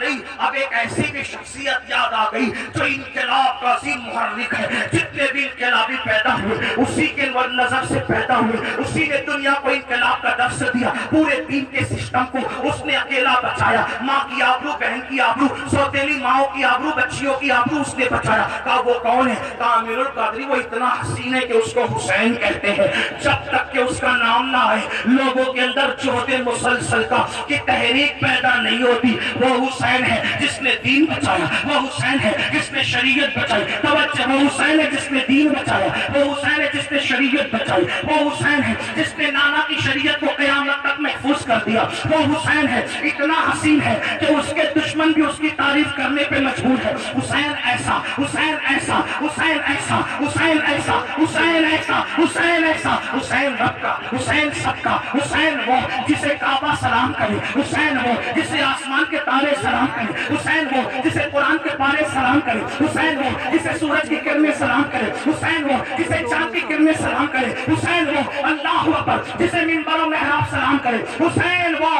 نہیں، اب ایک ایسی بھی شخصیت یاد آ گئی جو انقلاب کا عظیم محرک ہے. جتنے بھی انقلابی پیدا ہوئے اسی کے نظر سے پیدا ہوئے، اسی نے دنیا کو انقلاب کا درس دیا، پورے دین کے سسٹم کو اس نے اکیلا بچایا. ماں کی آبرو، بہن کی آبرو، سوتیلی ماؤں کی آبرو، بچیوں کی آبرو اس نے بچایا. کہا وہ کون ہے؟ کہا امیر القادری وہ اتنا حسین ہے کہ اس کو حسین کہتے ہیں. جب تک کہ اس کا نام نہ آئے لوگوں کے اندر جوہد مسلسل کا کہ تحریک پیدا نہیں ہوتی. وہ حسین ہے جس نے دین بچایا، وہ حسین ہے جس نے شریعت بچائی. توجہ، وہ حسین ہے جس نے دین بچایا، وہ حسین ہے جس نے شریعت بچائی، وہ حسین ہے جس نے نانا کی شریعت کو قیامت تک محفوظ کر دیا. وہ حسین ہے اتنا حسین ہے کہ اس کے دشمن بھی اس کی تعریف کرنے پہ مجبور ہے. حسین ایسا، حسین ایسا، حسین ایسا، حسین ایسا، حسین ایسا، حسین ایسا، حسین رب کا، حسین سب کا، حسین وہ جسے کعبہ سلام کرے، حسین وہ جسے آسمان کے تارے سلام کرے، حسین وہ جسے قرآن کے پارے سلام کرے، حسین وہ جسے سورج کی کرنیں سلام کرے، حسین وہ جسے چاند کی کرنیں سلام کرے، حسین وہ اللہ اکبر جسے منبر و محراب سلام کرے، حسین وہ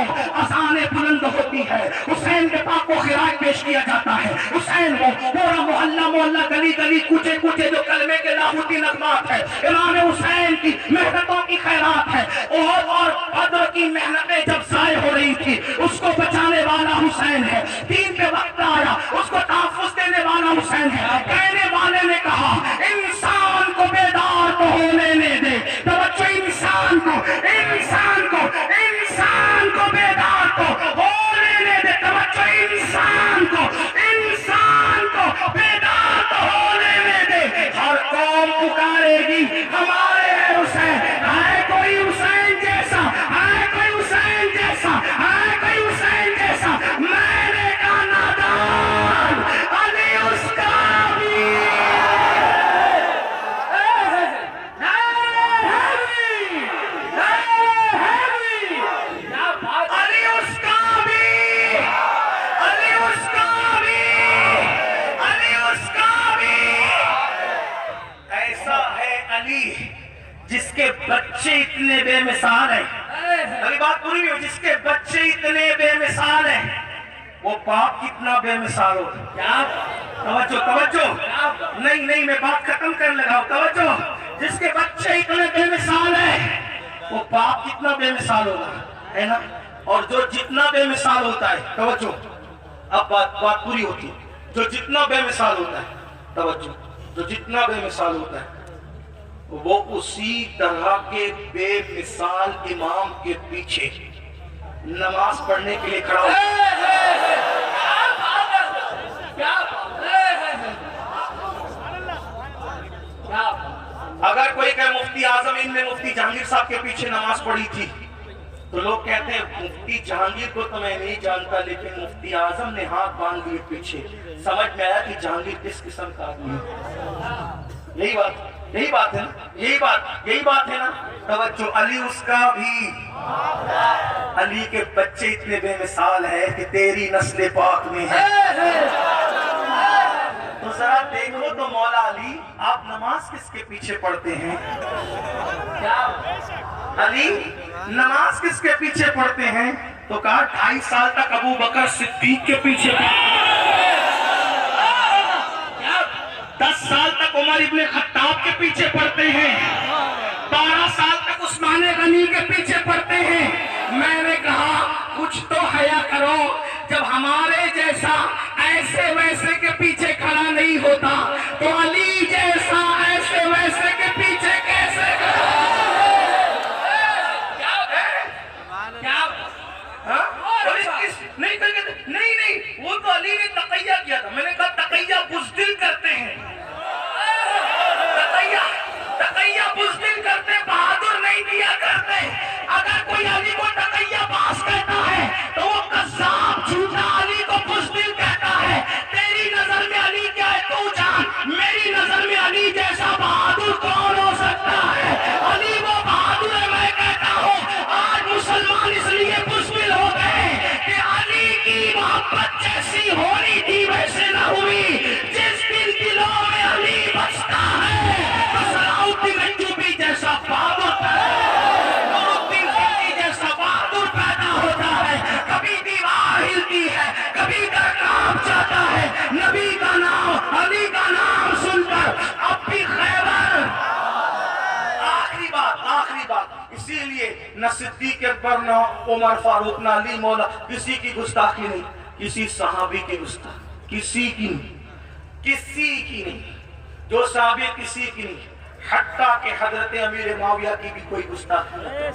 اذانیں بلند ہوتی ہے، حسین کے پاک کو خراج پیش کیا جاتا ہے، حسین وہ پورا محلہ محلہ گلی گلی کوچے کوچے جو کلمے کے لاہوتی نغمات ہے. امام حسین کی محنتوں کی خیرات ہے. اور بدر کی محنتیں جب ضائع ہو رہی تھی اس کو بچانے والا حسین ہے. دین پہ وقت آیا اس کو تحفظ دینے والا حسین ہے. کہنے والے نے کہا انسان کو بیدار تو ہونے دے. توجہ، انسان کو، انسان کو، انسان کو بیدار تو ہونے دے. توجہ، انسان کو، انسان کو بیدار تو ہونے دے. ہر قوم پکارے گی ہمارے حسین. ہے کوئی حسین جیسا، ہے کوئی حسین جیسا، ہے کوئی حسین جیسا. میں نے کہا نادان علی اس کا بھی علی اس کا بھی، علی اس کا بھی، علی اس کا بھی. ایسا ہے علی جس کے بچے اتنے بے مثال ہیں. ابھی بات پوری نہیں ہو. جس کے بچے اتنے بے مثال ہیں وہ باپ کتنا بے مثال ہو. کیا توجہ، توجہ، نہیں نہیں میں بات ختم کرنے لگا ہوں. توجہ، جس کے بچے اتنے بے مثال ہیں وہ باپ کتنا بے مثال ہوگا، ہے نا. اور جو جتنا بے مثال ہوتا ہے، توجہ اب بات پوری ہوتی ہے. جو جتنا بے مثال ہوتا ہے، توجہ، جو جتنا بے مثال ہوتا ہے وہ اسی طرح کے بے مثال امام کے پیچھے نماز پڑھنے کے لیے کھڑا ہوتا ہے. اگر کوئی کہ مفتی اعظم نے مفتی جہانگیر صاحب کے پیچھے نماز پڑھی تھی تو لوگ کہتے ہیں مفتی جہانگیر کو تو میں نہیں جانتا لیکن مفتی اعظم نے ہاتھ باندھ دیے پیچھے. سمجھ میں آیا کہ جہانگیر کس قسم کا آدمی ہے. یہی بات ہے نا، یہی بات ہے نا. توجہ، علی اس کا بھی. علی کے بچے اتنے بے مثال ہے کہ تیری نسل پاک میں ہے. تو ذرا دیکھو تو مولا علی آپ نماز کس کے پیچھے پڑھتے ہیں؟ کیا علی نماز کس کے پیچھے پڑھتے ہیں؟ تو کہا 2.5 سال تک ابو بکر صدیق کے پیچھے، 10 سال تک عمر ابن خطاب کے پیچھے پڑھتے ہیں، 12 سال تک عثمان غنی کے پیچھے پڑھتے ہیں. میں نے کہا کچھ تو حیا کرو. جب ہمارے جیسا ایسے ویسے کے پیچھے کھڑا نہیں ہوتا تو علی جیسا ایسے ویسے کے پیچھے کیسے کھڑا؟ نہیں وہ تو علی نے تقیہ کیا تھا. میں نے کہا تقیہ بزدل کرتے ہیں، تقیہ بزدل کرتے، بہادر نہیں دیا کرتے. اگر کوئی علی کو تقیہ باز کہتا ہے تو وہ قذاب جھوٹا علی کو بزدل کہتا ہے. تیری نظر میں علی کیا ہے تو جان، میری نظر میں علی جیسا بہادر کون ہو سکتا ہے؟ علی وہ بہادر ہے. میں کہتا ہوں آج مسلمان اس لیے بزدل ہو گئے کہ علی کی محبت جیسی ہونی تھی ویسے نہ ہوئی. جس دن دلوں میں علی بستا ہے تو صلاحُالدین ایوبی جیسا بہادر جیسا بہادر پیدا ہوتا ہے. کبھی دیوار ہلتی ہے، کبھی بکر نہ عمر فاروق نہ علی مولا، کسی کی گستاخی نہیں، کسی صحابی کی گستاخی کسی کی نہیں، جو صحابی کسی کی نہیں، حتیٰ کہ حضرت امیر معاویہ کی بھی کوئی گستاخی نہیں۔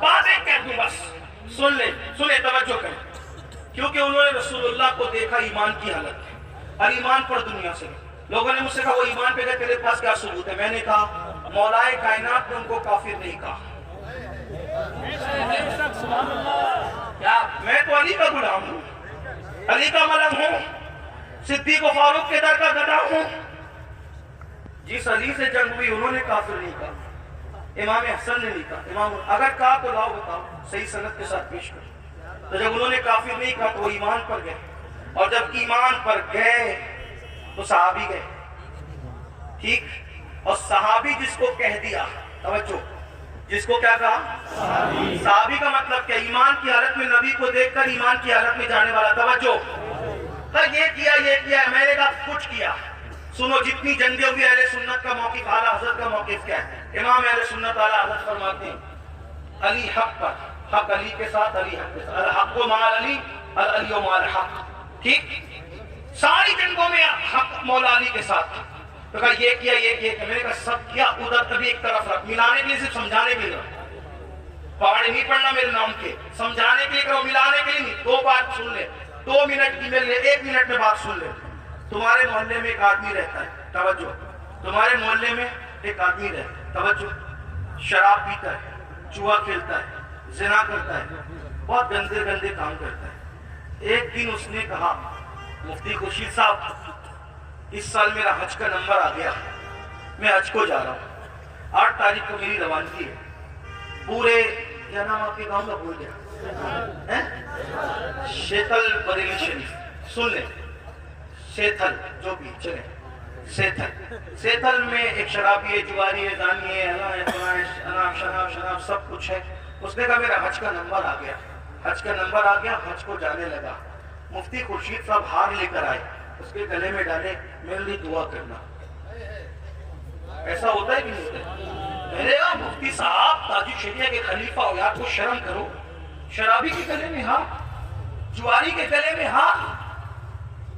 باتیں کہہ دوں بس، سن لیں توجہ کریں، کیونکہ انہوں نے رسول اللہ کو دیکھا ایمان کی حالت میں، اور ایمان پر دنیا سے لوگوں نے مجھ سے کہا وہ ایمان پہ گئے، تیرے پاس کیا ثبوت ہے؟ میں نے کہا مولائے کائنات نے ان کو کافر نہیں کہا۔ کیا میں تو علی کا غلام ہوں، علی کا ملنگ ہوں، صدیق و فاروق کے در کا گدا ہوں۔ جس علی سے جنگ ہوئی انہوں نے کافر نہیں کہا، امام حسن نے نہیں کہا، اگر کہا تو لاؤ بتاؤ صحیح سند کے ساتھ پیش کر۔ تو جب انہوں نے کافر نہیں کہا تو وہ ایمان پر گئے، اور جب ایمان پر گئے تو صحابی گئے، ٹھیک؟ اور صحابی جس کو کہہ دیا، توجہ، جس کو کیا کہا؟ صحابی کا مطلب کیا؟ ایمان کی حالت میں نبی کو دیکھ کر ایمان کی حالت میں جانے والا، توجہ، یہ کیا میں نے کہا کچھ کیا۔ سنو، جتنی جنگیں ہوئی اہل سنت کا موقف، اعلیٰ حضرت کا موقف کیا ہے؟ امام اہل سنت اعلیٰ حضرت فرماتے ہیں علی حق پر، حق علی کے ساتھ، علی حق کے ساتھ، الحق و مع علی، العلی و مع الحق، ٹھیک؟ ساری جنگوں میں حق مولا علی کے ساتھ۔ تو کہا یہ کیا میں نے کہا سب کیا، ادھر کبھی ایک طرف رکھ، ملانے کے لیے صرف سمجھانے کے لیے، پہاڑی نہیں پڑھنا میرے نام کے، سمجھانے کے لیے کرو، ملانے کے لیے نہیں۔ دو بات سن لے، 2 منٹ کی میرے لیے 1 منٹ میں بات سن لے۔ تمہارے محلے میں ایک آدمی رہتا ہے، توجہ، تمہارے محلے میں ایک آدمی رہتا ہے، توجہ، شراب پیتا ہے، جوا کھیلتا ہے، زنا کرتا ہے، بہت گندے کام کرتا ہے۔ ایک دن اس نے کہا مفتی خورشید صاحب اس سال میرا حج کا نمبر آ گیا، میں حج کو جا رہا ہوں، 8 تاریخ کو میری روانگی ہے، پورے کیا نام آپ کے گاؤں کا بھول گیا، شیتل بریلی شریف، سن لیں، سیتھل جو بھی چلیں، سیتھل میں ایک شرابی ہے، جواری ہے، زانی ہے، انام شراب سب کچھ ہے۔ اس نے کہا میرا حج کا نمبر آ گیا، حج کو جانے لگا۔ مفتی خورشید صاحب ہار لے کر آئے، اس کے گلے میں ڈالے، میرے لیے دعا کرنا۔ ایسا ہوتا ہے کہ نہیں ہوتا ہے؟ میں نے کہا مفتی صاحب تاج الشریعہ کے خلیفہ ہو یار، کچھ شرم کرو، شرابی کے گلے میں ہاتھ، جواری کے گلے میں ہاتھ،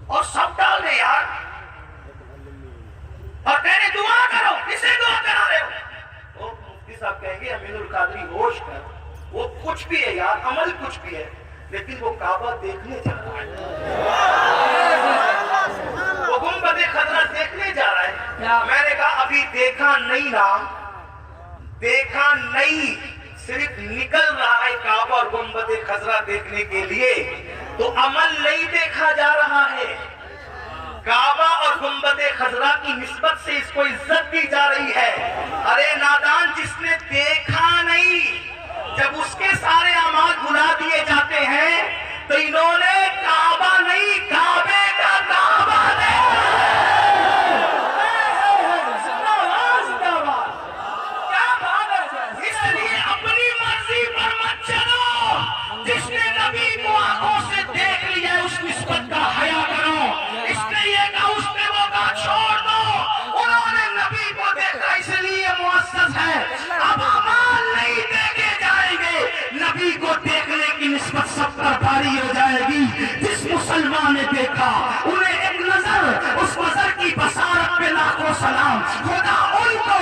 اور سب ڈال دے یار، اور کہہ رہے دعا کرو، کسے دعا کرا رہے ہو؟ وہ مفتی صاحب کہیں گے امین القادری ہوش کر، وہ کچھ بھی ہے یار، عمل کچھ بھی ہے، لیکن وہ کعبہ دیکھنے جا رہا ہے، وہ گنبد خضرا دیکھنے جا رہا ہے۔ میں نے کہا ابھی دیکھا نہیں، صرف نکل رہا ہے کعبہ اور گنبد خضرا دیکھنے کے لیے، تو عمل نہیں دیکھا جا رہا ہے۔ کعبہ اور گنبد خضرا کی نسبت سے اس کو عزت دی جا رہی ہے۔ ارے نادان، جس نے دیکھا نہیں، جب اس کے سارے اعمال بھلا دیے جاتے ہیں تو انہوں نے کعبہ نہیں، کعبے کا کعبہ جس نے نبی کو آنکھوں سے دیکھ لیا اس نسبت کا حیا کرو، اس نے یہ کہا اس نے وہ کہا چھوڑ دو، انہوں نے نبی کو دیکھا اس لیے معزز ہے، اب اعمال نہیں دیکھے جائیں گے، نبی کو دیکھنے کی نسبت سب پر بھاری ہو جائے گی۔ جس مسلمان نے دیکھا انہیں ایک نظر، اس نظر کی بصارت پہ لاکھوں سلام، خدا ان کو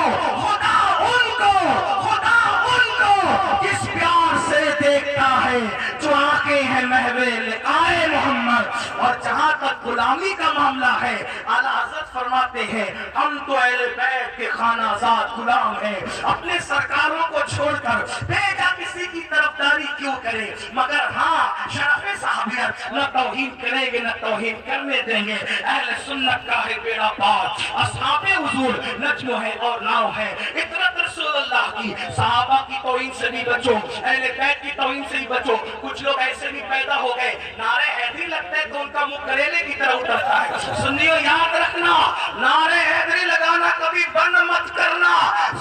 جس پیار سے دیکھتا ہے، جو آنکھیں ہیں محوے لقائے محمد۔ اور جہاں تک غلامی کا معاملہ ہے، اعلیٰ حضرت فرماتے ہیں ہم تو اہل بیت کے خانہ آزاد غلام ہیں، اپنے سرکاروں کو چھوڑ کر بیجا کسی کی طرفداری کیوں کریں، مگر ہاں شرف صحابیت نہ توہین کریں گے، نہ توہین کرنے دیں گے۔ اہل سنت کا ہے بیڑا پار، اصحاب حضور نجم ہے اور ناؤ ہے، اطرت رسول اللہ کی، صحابہ کی توہین سے بھی بچو، اہل بیت کی توہین سے بھی بچو۔ کچھ لوگ ایسے بھی پیدا ہو گئے، نعرہ حیدری لگتا ہے تو ان کا منہ کریلے کی طرح اترتا ہے۔ سنیو یاد رکھنا، نعرہ حیدری لگانا کبھی بند مت کرنا،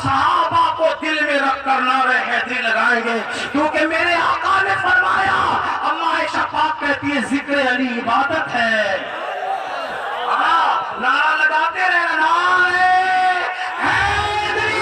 صحابہ کو دل میں رکھ کر نعرہ حیدری لگائیں گے، کیونکہ میرے آقا نے فرمایا، اما عائشہ پاک کہتی ہے ذکر علی عبادت ہے۔ نعرہ لگاتے رہنا، نعرہ حیدری،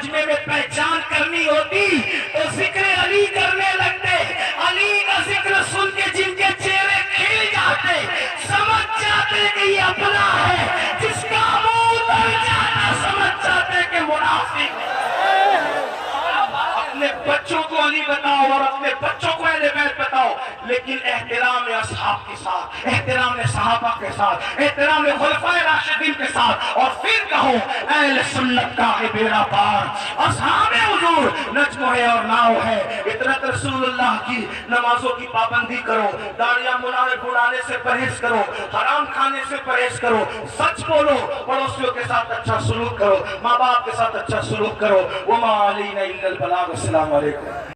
مجمع میں پہچان کرنی ہوتی تو ذکر علی کرنے لگتے، علی کا ذکر سن کے جن کے چہرے کھل جاتے، سمجھ جاتے کہ یہ اپنا ہے، جس کا منہ بن جاتا سمجھ جاتے کہ منافق ہے۔ اپنے بچوں کو علی بتاؤ اور اپنے بچوں کو اہل بیت بتاؤ، لیکن احترام اصحاب کے ساتھ، احترام صحابہ کے ساتھ، احترام خلفائے راشدین کے ساتھ، اور پھر کہو اہل سنت کا ہے بیڑا پار، اصحاب حضور نجم ہے اور ناؤ ہے۔ اطرت رسول اللہ کی نمازوں کی پابندی کرو، داڑیاں بڑھانے سے پرہیز کرو، حرام کھانے سے پرہیز کرو، سچ بولو، پڑوسیوں کے ساتھ اچھا سلوک کرو، ماں باپ کے ساتھ اچھا سلوک کرو۔ وما علینا الا البلاغ۔ السلام علیکم۔